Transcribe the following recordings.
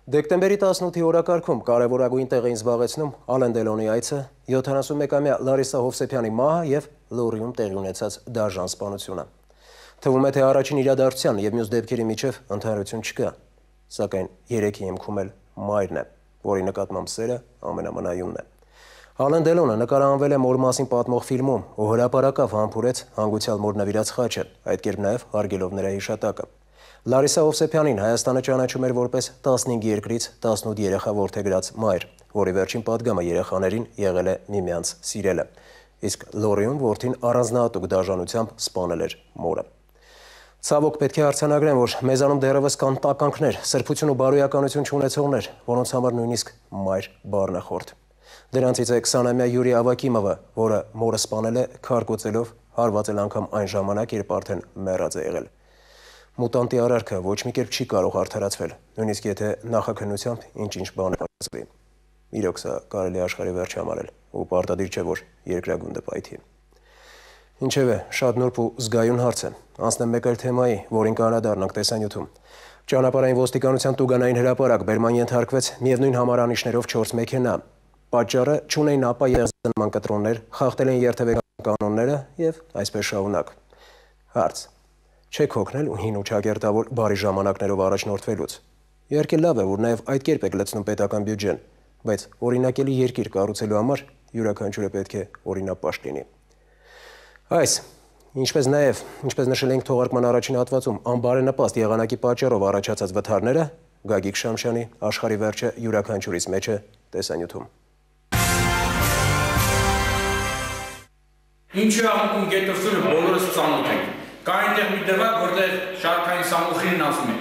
Դեկտեմբերի 18-ի օրակարգում կարևորագույն տեղ էին զբաղեցնում Ալեն Դելոնի այցը, 71-ամյա Լարիսա Հովսեփյանի մահը և Լոռիում տեղի ունեցած դաժան սպանությունը։ Թվում է, թե առաջին իրադարձության և մյուս դեպքերի միջև ընդհանրություն չկա, սակայն երեքի հիմքում էլ մայրն է, որի նկատմամբ սերը ամենամնայունն է։ Ալեն Դելոնը նկարահանվել է մոր մասին պատմող ֆիլմում ու հրապարակավ համբուրեց հանգուցյալ մոր նվիրած խաչը, այդ կերպ նաև հարգելով նրա հիշատակը։ Լարիսա Հովսեփյանին Հայաստանը ճանաչում էր որպես 15 երկրից 18 երեխա որդեգրած մայր, որի վերջին պատգամը երեխաներին եղել է միմյանց սիրելը, իսկ Լոռիում որդին առանձնահատուկ դաժանությամբ սպանել էր մորը։ Ցավոք պետք է արձանագրեմ, որ մեզանում դեռևս կան տականքներ, սրբություն ու բարոյականություն չունեցողներ, որոնց համար նույնիսկ մայր բառն է խորթ։ Դրանցից է 20-ամյա Յուրի Ավակիմովը, որը մորը սպանել է քարկոծելով, հարվածել անգամ այն ժամանակ, երբ արդեն մեռած է եղել։ Մուտանտի արարքը ոչ մի կերպ չի կարող արդարացվել, նույնիսկ եթե նախաքննությամբ ինչ-ինչ բան ասվի։ Իրոք սա կարելի աշխարհի վերջ համարել, ու պարտադիր չէ, որ երկրագունդը պայթի։ Ինչևէ, շատ նուրբ ու զգայուն հարց է։ Անցնեմ մեկ այլ թեմայի, որին կանրադառնանք տեսանյութում։ Ճանապարհային ոստիկանության տուգանային հրապարակ բերման ենթարկվեց միևնույն համարանիշներով 4 մեքենա։ Պատճառը չունեին ապա երազանման կտրոններ, խախտել են երթևեկան կանոնները եւ այսպես շարունակ։ Հարց. Չեք հոգնել ու հին ու ճակերտավոր բարի ժամանակներով առաջնորդվելուց։ Իհարկե լավ է, որ նաև այդ կերպ եք լցնում պետական բյուջեն, բայց օրինակելի երկիր կառուցելու համար յուրաքանչյուրը պետք է օրինապաշտ լինի։ Այս, ինչպես նշել ենք թողարկման առաջին հատվածում, անբարենպաստ եղանակի պատճառով առաջացած վթարները Գագիկ Շամշյանի աշխարհի վերջը յուրաքանչյուրից մեջ է տեսանյութում։ Ինչու անկում գետովսուրը բոլորս ծանոթ ենք։ Կա այնտեղ մի դրվագ, որտեղ շարքային սամուխին ասում է,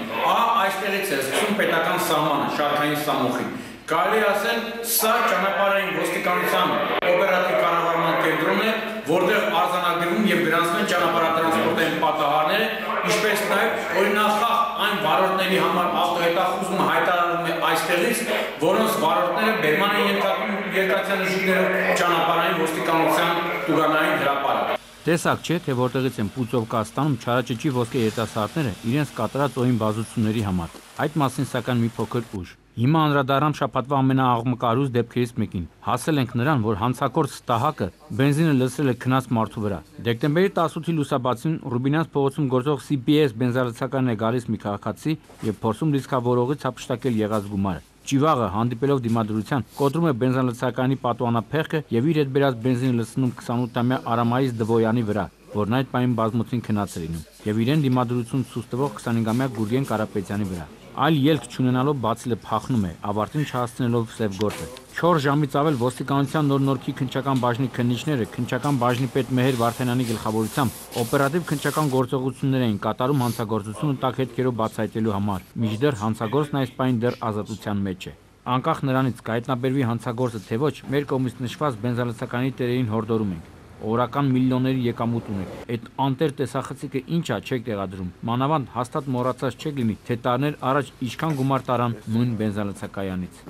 այստեղից է սկսում պետական սահմանը, շարքային սամուխին։ Կարելի ասել, սա ճանապարհային ոստիկանության օպերատիվ կառավարման կենտրոնն է, որտեղ արձանագրվում եւ գրանցվում են ճանապարհատրանսպորտային պատահարները, ինչպես նաեւ օրինախախ այն վարորդների համար ավտոհետախուզումը հայտարարվում է այստեղից, որոնց վարորդները բերման են ենթարկվում երկաթյա նշույլներով ճանապարհային ոստիկանության տուգանային հրապարակ։ Տեսակ չէ, թե որտեղից են պուծով կաստանում չարաճճի ոսկե երիտասարդները իրենց կատարած օին բազությունների համար։ Այդ մասին սակայն մի փոքր ուշ։ Հիմա անդրադառնամ շաբաթվա ամենաաղմկարուս դեպքերից մեկին։ Հասել ենք նրան, որ հանցագործ Ստահակը բենզինը լցրել է քնած մարդու վրա։ Դեկտեմբերի 18-ի լուսաբացին Ռուբինյանց փողոցում գործող CBS բենզալցականն է գալիս մի քաղաքացի եւ փորձում լիցքավորողից հափշտակել եղած գումարը։ Ճիվաղը հանդիպելով դիմադրության կոտրում է բենզինալցականի պատուանափեղկը եւ իր հետ բերած բենզինը լցնում 28-ամյա Արամայիս Դվոյանի վրա, որն այդ պահին բազմոցին քնած էր լինում, եւ իրեն դիմադրություն ցույց տվող 25-ամյա Գուրգեն Կարապետյանի վրա։ Այլ ելք չունենալով Բացիլը փախնում է, ավարտին չհասցնելով սև գործը։ 4 ժամից ավել ոստիկանության նոր-նորքի քննչական բաժնի քննիչները քննչական բաժնի պետ Մեհեր Վարդանյանի գլխավորությամբ օպերատիվ քննչական գործողություններ էին կատարում հանցագործությունը տակ հետքերով բացահայտելու համար, մինչդեռ հանցագործն այս պահին դեռ ազատության մեջ է։ Անկախ նրանից կհայտնաբերվի հանցագործը թե ոչ, մեր կողմից նշված բենզալցականի տերերին հորդորում ենք։ Օրական միլիոնների եկամուտ ունեք։ Այդ անտեր տեսախցիկը ինչա չեք տեղադրում։ Մանավանդ հաստատ մոռացած չեք լինի, թե տարիներ առաջ ինչքան գումար տարան նույն բենզալցակայանից։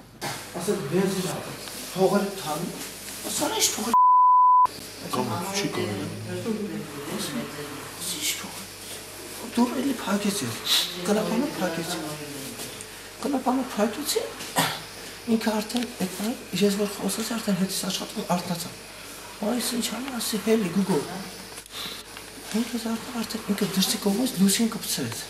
Ասել բենզին փողը թան։ Ասալ ինչ փողը։ Կամոց չի կարելի։ Ինչ փողը։ Դուր էլի փակեցի։ Կլապանը փակեցի։ Կլապանը փակեցի։ Ինքը արդեն այդքան ես որ խոսացի արդեն հետս աշխատում արտնացա։ Այս ինչ անասի հելի գուգո։ Ինքը արդեն ինքը դրսի կողմից լուսին կպցրեց։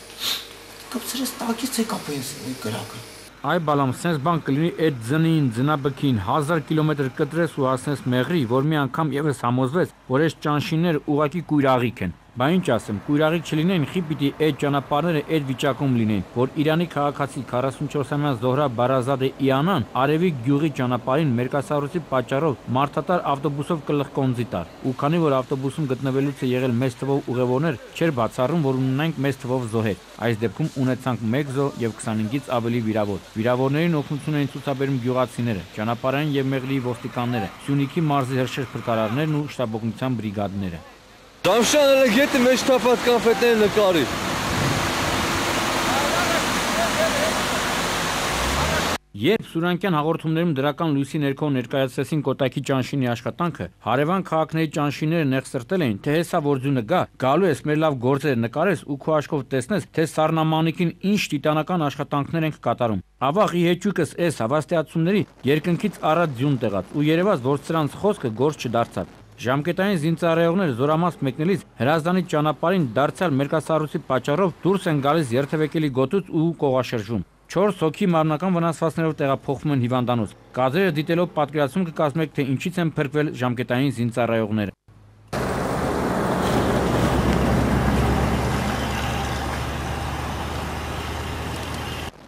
Կպցրեց տակից եկա բենզինի կրակը։ Այ բալամ, սենց բան կլինի այդ ձնին, ձնաբքին 1000 կիլոմետր կտրես ու հասնես Մեղրի, որ մի անգամ եւս համոզվեց, որ այս ճանշինները ուղակի կույրաղիկ են։ Բա ինչ ասեմ, կույրաղիկ չլինեն, խի պիտի այդ ճանապարհները այդ վիճակում լինեն, որ Իրանի քաղաքացի 44-ամյա Զոհրա Բարազադե Իանան Արևիկ գյուղի ճանապարհին մերկասառույցի պատճառով մարդատար ավտոբուսով կլխկոնձի տար։ Ու քանի որ ավտոբուսում գտնվելուց է եղել մեծ թվով ուղևորներ, չէր բացառում, որ ունենանք մեծ թվով զոհեր։ Այս դեպքում ունեցանք 1 զոհ եւ 25-ից ավելի վիրավոր։ Վիրավորներին օգնություն էին ցուցաբերում գյուղացիները, ճանապարհային եւ Մեղրիի ոստիկանները, Սյունիքի մարզի հրշեջ փրկարարներն ու շտաբօգնության բրիգադները։ Շամշյանը գետի մեջ թափած կոնֆետները նկարի։ Երբ Սուրյանքյան հաղորդումներում դրական լույսի ներքո ներկայացրեցին Կոտայքի ճանշինի աշխատանքը, հարևան քաղաքների ճանշինները նեղսրտել էին, թե հեսա որ ձյունը գալու ես մեր լավ գործերը նկարես ու քո աչքով տեսնես, թե Սառնամանիքին ինչ տիտանական աշխատանքներ ենք կատարում։ Ավաղ իհեճուկս էս հավաստիացումների երկնքից առած ձյուն տեղած ու երևաց, որ սրանց խոսքը գործ չդարձավ։ Ժամկետային զինծառայողները զորամաս մեկնելիս հրազդանի ճանապարհին դարձյալ մերկասառույցի պատճառով դուրս են գալիս երթևեկելի գոտուց ու կողաշրջում։ 4 հոգի մարմնական վնասվածքներով տեղափոխվում են հիվանդանոց։ Կադրերը դիտելով պատկերացում կկազմեք, թե ինչից են փրկվել ժամկետային զինծառայողները։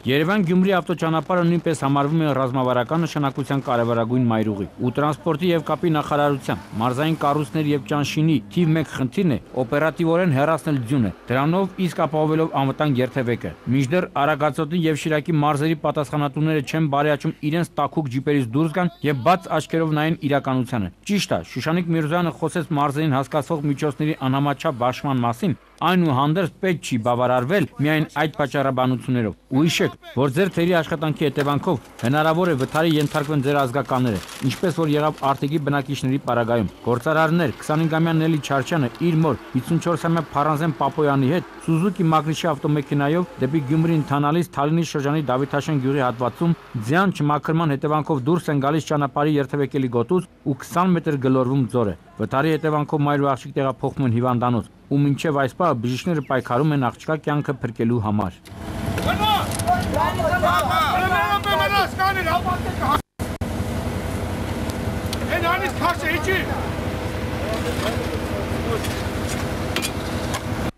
Երևան-Գյումրի ավտոճանապարհը նույնպես համարվում է ռազմավարական նշանակության կարևորագույն մայրուղի ու տրանսպորտի եւ կապի նախարարության մարզային կառույցների եւ ճանշինի թիվ 1 խնդիրն է օպերատիվորեն հեռացնել ձյունը, դրանով իսկ ապահովելով անվտանգ երթևեկը։ Մինչդեռ Արագածոտնի եւ Շիրակի մարզերի պատասխանատուները չեն բարեաճում իրենց տաքուկ ջիպերից դուրս գան եւ բաց աչքերով նայեն իրականությանը։ Ճիշտ է, Շուշանիկ Միրզոյանը խոսեց մարզերին հասկացվող միջոցների անհամաչափ բաշխման մասին, այնուհանդերձ պետք չի բավարարվել միայն այդ պատճառաբանություններով։ Ու հիշեք, որ ձեր թերի աշխատանքի հետևանքով հնարավոր է վթարի ենթարկվեն ձեր ազգականները, ինչպես որ եղավ Արտեգի բնակիչների պարագայում։ Գործարարներ 25-ամյա Նելի Չարչյանը իր մոր 54-ամյա Փառանզեն Պապոյանի հետ Սուզուկի Մակրիշի ավտոմեքենայով դեպի Գյումրի ընթանալիս Թալինի շրջանի Դավիթաշեն գյուղի հատվածում ձյան չմաքրման հետևանքով դուրս են գալիս ճանապարհի երթևեկելի գոտուց ու 20 մետր գլորվում ձորը։ Վթարի հետևանքով մայր ու աղջիկ տեղափոխվում են հիվանդանոց, ու մինչև այս պահը բժիշկները պայքարում են աղջկա կյանքը փրկելու համար։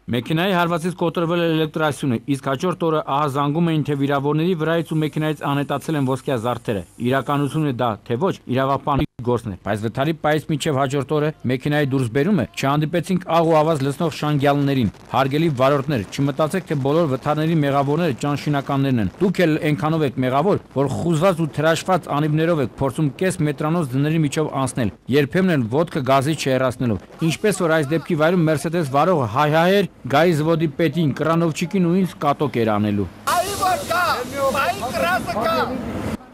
Մեքենայի հարվածից կոտրվել է էլեկտրասյունը, իսկ հաջորդ օրը ահա զանգում էին, թե վիրավորների վրայից ու մեքենայից անհետացել են ոսկյա զարդերը։ Իրականությունը դա, թե ոչ, իրավապահների գործն է, բայց վթարի պայից մինչև հաջորդ օրը մեքենայի դուրսբերումը չհանդիպեցինք աղ ու ավազ լցնող շանգյալներին։ Հարգելի վարորդներ, չմտածեք, թե բոլոր վթարների մեղավորները ճանշինականներն են։ Դուք էլ այնքանով եք մեղավոր, որ խուզված ու թրաշված անիվներով եք փորձում կես մետրանոց դների միջով անցնել, երբեմն էլ ոդկը գազի չհեռացնելով։ Ինչպես որ այս դեպքի վայրում Mercedes վարողը հայհայեր գայի զվոդի պետին, կրանովչիկին ու ինձ կատոկ էր անելու։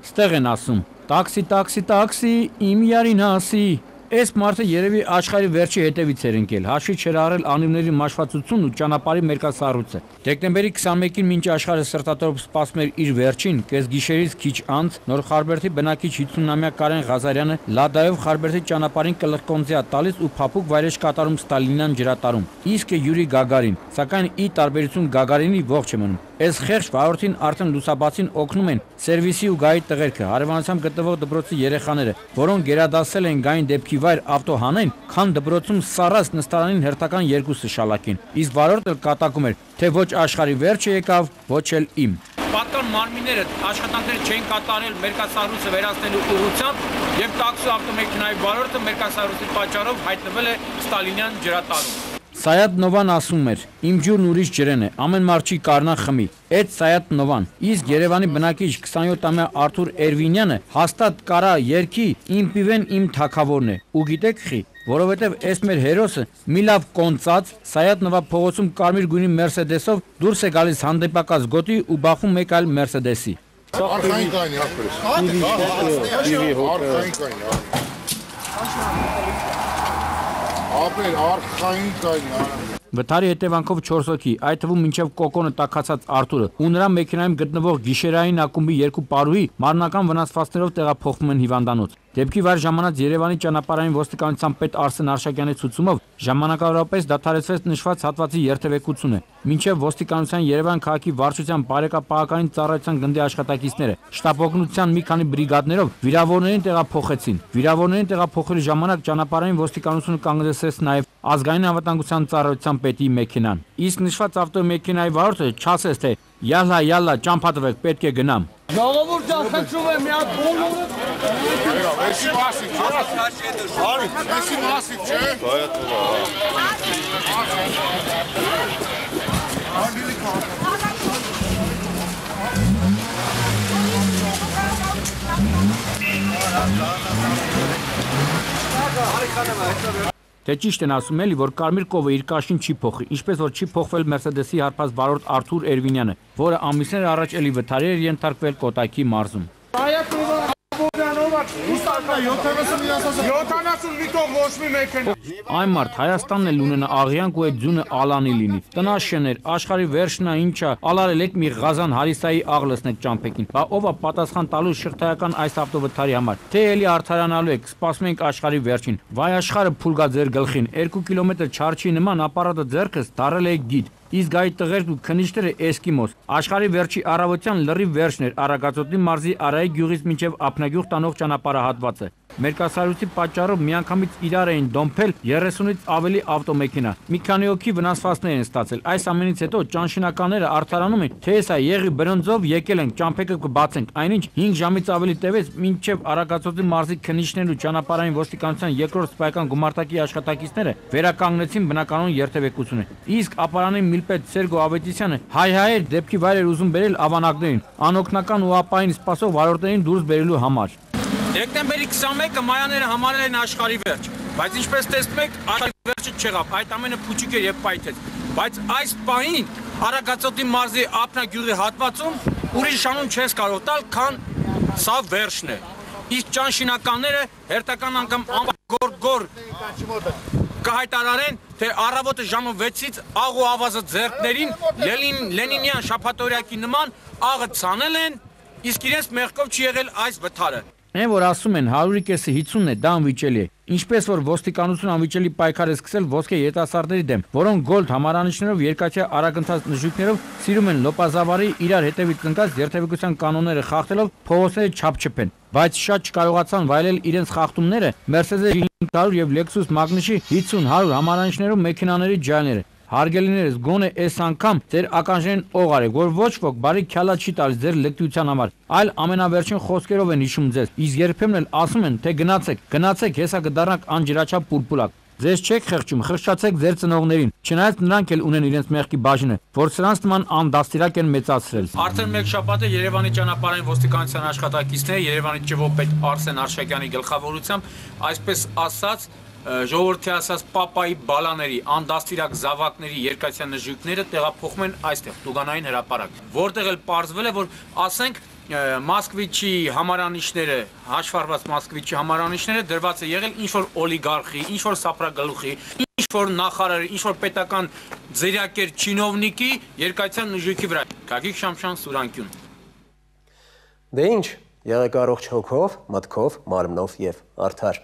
Ստեղ են ասում. Տաքսի, տաքսի, տաքսի, իմ յարին հասի։ Այս մարդը երևի աշխարհի վերջի հետևից էր ընկել, հաշվի չէր առել անիվների մաշվածությունն ու ճանապարհի մերկասառույցը։ Դեկտեմբերի 21-ին մինչ աշխարհը սրտատորով սպասում էր իր վերջին, կես գիշերից քիչ անց Նոր Խարբերդի բնակիչ 50-ամյա Կարեն Ղազարյանը լադայով Խարբերդի ճանապարհին կլխկոնձի է տալիս ու փափուկ վայրեջ կատարում Ստալինյան ջրատարում։ Իսկ է Յուրի Գագարին, սակայն ի տարբերություն Գագարինի ողջ է մնում։ Այս խեղճ վարորդին արդեն լուսաբացին օգնում են սերվիսի ու գայի տղերքը, հարևանությամբ գտնվող դպրոցի երեխաները, որոնք գերադասել են գային դեպքի վայր ավտո հանեն, քան դպրոցում սառած նստարանին հերթական 2 շալակին։ Իսկ վարորդը կատակում էր, թե ոչ աշխարհի վերջը եկավ, ոչ էլ իմ։ Պատկան մարմինները աշխատանքները չեն կատարել մերկասառույցը վերացնելու ուղղությամբ եւ տաքսի ավտոմեքենայի վարորդը մերկասառույցի պատճառով հայտնվել է Ստալինյան ջրատարում։ Սայաթ Նովան ասում էր. Իմ ջուրն ուրիշ ջրեն է, ամեն մարդ չի կարնա խմի։ Այդ Սայաթ Նովան, իսկ Երևանի բնակիչ 27-ամյա Արթուր Էրվինյանը հաստատ կարա երկի իմ պիվեն իմ թակավորն է։ Ու գիտեք խի, որովհետև այս մեր հերոսը մի լավ կոնծած Սայաթ Նովա փողոցում կարմիր գույնի Mercedes-ով դուրս է գալիս հանդիպակաց գոտի ու բախում մեկ այլ Mercedes-ի։ Վթարի հետևանքով 4 հոգի, այդ թվում մինչև կոկոնը տաքացած Արթուրը ու նրա մեքենայում գտնվող գիշերային ակումբի 2 պարուհի մարմնական վնասվածքներով տեղափոխվում են հիվանդանոց։ Դեպքի վայր ժամանած Երևանի ճանապարհային ոստիկանության պետ Արսեն Արշակյանի ցուցումով ժամանակավորապես դադարեցվեց նշված հատվածի երթևեկությունը, մինչև ոստիկանության Երևան քաղաքի վարչության բարեկապահական ծառայության գնդի աշխատակիցները շտապօգնության մի քանի բրիգադներով վիրավորներին տեղափոխեցին։ Վիրավորներին տեղափոխելու ժամանակ ճանապարհային ոստիկանությունը կանգնեցրեց նաև ազգային անվտանգության ծառայության պետի մեքենան։ Իսկ նշված ավտոմեքենայի վարորդը չասեց, թե «Յալլա, յալլա, ճամփատվեք, պետք է գնամ»։ Ժողովուրդ խնդրում եմ, մի հատ բոլորը։ Էսի մասի, արի, էսի մասի, չէ։ Թե ճիշտ են ասում էլի, որ կարմիր կովը իր կաշին չի փոխի, ինչպես որ չի փոխվել Mercedes-ի հարբած վարորդ Արթուր Էրվինյանը, որը ամիսներ առաջ էլի վթարի էր ենթարկվել Կոտայքի մարզում։ Ռուսաստանն է 70 միասասը 70 լիտով ոչ մի մեքենա։ Այն մարդ Հայաստանն էլ ունենա աղյանք ու այդ ձյունը ալանի լինի։ Տնաշեներ, աշխարհի վերջն է ինչա, ալարել եք մի Ղազան Հարիսայի աղլսնեք ճամփեքին։ Բա ով է պատասխան տալու շղթայական այս ավտովթարի համար։ Թե էլի արդարանալու եք, սպասում ենք աշխարհի վերջին։ Վայ աշխարհը փուլգա ձեր գլխին, 2 կիլոմետր չարչի նման ապարատը ձեռքս դարել է գիտ։ Իսկ գայ տղերք ու քնիչները էսկիմոս։ Աշխարհի վերջի առավոտյան լրի վերջներ Արագածոտնի մարզի Արայի գյուղից մինչև Ափնագյուղ տանող ճանապարհահատվածը։ Մերկասարույցի պատճառով միանգամից իրար էին դոմփել 30-ից ավելի ավտոմեքենա։ Մի քանի հոգի վնասվածքներ են ստացել։ Այս ամենից հետո ճանշինականները արդարանում են, թե հեսա եղի բրոնզով եկել են, ճամփեքը կբացենք։ Այնինչ 5 ժամից ավելի տևեց, մինչև Արագածոտնի մարզի քնիչներն ու ճանապարհային ոստիկանության երկրորդ սպայական գումարտակի աշխատակիցները վերականգնեցին բնականոն երթևեկությունը։ Իսկ ապարանի միլպետ Սերգո Ավետիսյանը հայ-հայեր դեպքի վայր էր ուզում բերել ավանակներին, անօգնական ու ապային սպասող վարորդներին դուրս բերելու համար։ Դեկտեմբերի 21-ը մայաները համարել են աշխարհի վերջ, բայց ինչպես տեսնում եք, աշխարհի վերջը չեղավ, այդ ամենը փուչիկ էր եւ պայթեց։ Բայց այս պահին Արագածոտնի մարզի Ափնագյուղի հատվածում ուրիշ շանում չես կարող տալ, քան սա վերջն է։ Իսկ ճանշինականները հերթական անգամ անգոր կհայտարարեն, թե առավոտը ժամը 6-ից աղ ու ավազը ձեռքներին Լենինյան շաբաթօրյակի նման աղը ցանել են, իսկ իրենց մեղքով չի եղել այս վթարը։ Այն որ ասում են 100-ի կեսը 50-ն է, դա անվիճելի է։ Ինչպես որ ոստիկանությունը անվիճելի պայքար է սկսել ոսկե երիտասարդների դեմ, որոնք գոլդ համարանիշներով երկաթյա արագընթաց նժույգներով սիրում են լոպազավարի իրար հետևից ընկած երթևեկության կանոնները խախտելով փողոցները չափչփեն, բայց շատ չկարողացան վայելել իրենց խախտումները Mercedes 500 եւ Lexus Magnus-ի 50-100 համարանիշներով մեքենաների ջայլները։ Հարգելիներս, գոնե այս անգամ ձեր ականջներին օղ արեք, որ ոչ ոք բարի քյալա չի տալիս ձեր լեկտիության համար, այլ ամենավերջին խոսքերով են հիշում ձեզ, իսկ երբեմն էլ ասում են, թե գնացեք, հեսա կդառնաք անջրաչափ պուլպուլակ։ Ձեզ չեք խղճում, խղճացեք ձեր ծնողներին, չնայած նրանք էլ ունեն իրենց մեղքի բաժինը, որ սրանց նման անդաստիրակ են մեծացրել։ Արդեն մեկ շաբաթ է Երևանի ճանապարհային ոստիկանության աշխատակիցները Երևանի ճյուղապետ Արսեն Արշակյանի գլխավորությամբ, այսպես ասած, ժողովրդի ասած պապայի բալաների, անդաստիրակ զավակների երկաթյա նժույգները տեղափոխում են այստեղ, Տուգանային հրապարակ, որտեղ էլ պարզվել է, որ ասենք Մոսկվիչի համարանիշները, հաշվառված Մոսկվիչի համարանիշները դրված է եղել ինչ-որ օլիգարխի, ինչ-որ սապրագլուխի, ինչ-որ նախարարի, ինչ-որ պետական ձերակեր չինովնիկի երկաթյա նժույգի վրա։ Գագիկ Շամշան, Սուրանկյուն։ Դե ինչ, եղեք առողջ հոգով, մտքով, մարմնով եւ արդար։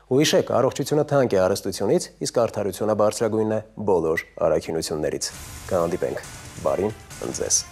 Ու հիշեք, առողջությունը թանկ է հարստությունից, իսկ արդարությունը բարձրագույնն է բոլոր առաքինություններից։ Կհանդիպենք։ Բարին ընձեզ։